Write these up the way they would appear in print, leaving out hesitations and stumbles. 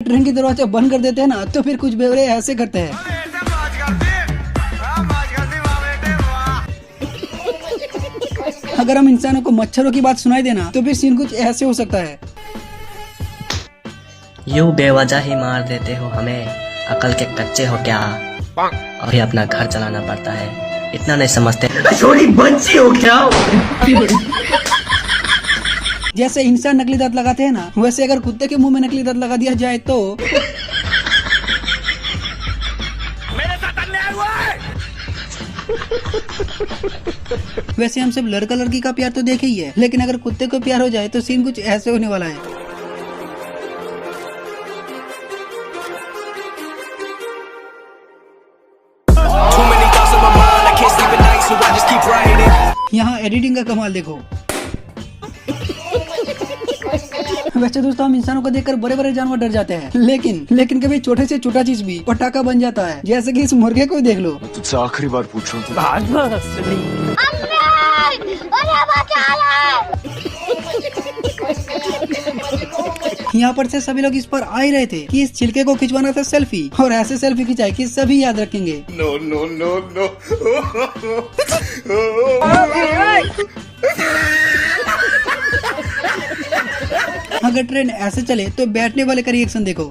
Train की दरवाजा बंद कर देते हैं ना तो फिर कुछ बेवड़े ऐसे करते हैं। अगर हम इंसानों को मच्छरों की बात सुनाई देना तो फिर सीन कुछ ऐसे हो सकता है। यूं बेवजह ही मार देते हो हमें, अकल के कच्चे हो क्या? अभी अपना घर चलाना पड़ता है, इतना नहीं समझते? छोटी बच्ची हो क्या? जैसे इंसान नकली दांत लगाते हैं ना, वैसे अगर कुत्ते के मुंह में नकली दांत लगा दिया जाए तो मेरे साथ अन्याय हुआ है। वैसे हम सब लड़का लड़की का प्यार तो देखे ही है, लेकिन अगर कुत्ते को प्यार हो जाए तो सीन कुछ ऐसे होने वाला है। यहाँ एडिटिंग का कमाल देखो। वैसे दोस्तों हम इंसानों को देखकर बड़े बड़े जानवर डर जाते हैं, लेकिन कभी छोटे से छोटा चीज भी पटाखा बन जाता है। जैसे कि इस मुर्गे को देख लो। तुझसे आखिरी बार पूछ रहा हूँ, यहाँ पर से सभी लोग इस पर आ ही रहे थे कि इस छिलके को खिंचवाना था सेल्फी, और ऐसे सेल्फी खिंचाए कि सभी याद रखेंगे। No no no no. अगर ट्रेन ऐसे चले तो बैठने वाले का रिएक्शन देखो।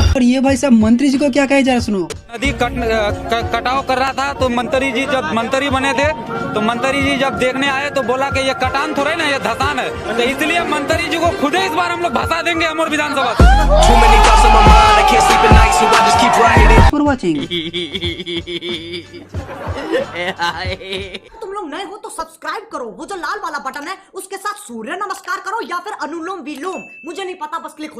और ये भाई साहब मंत्री जी को क्या कहे जरा सुनो। नदी कटाव कर रहा था तो मंत्री जी जब मंत्री बने थे तो मंत्री जी जब देखने आए तो बोला कि ये कटान थोड़ा ना, ये धसान है, तो इसलिए मंत्री जी को खुद ही इस बार हम लोग भसा देंगे अमर विधानसभा से। For watching. तुम लोग नए हो तो सब्सक्राइब करो, वो जो लाल वाला बटन है उसके साथ सूर्य नमस्कार करो या फिर अनुलोम विलोम, मुझे नहीं पता, बस क्लिक हो जाए।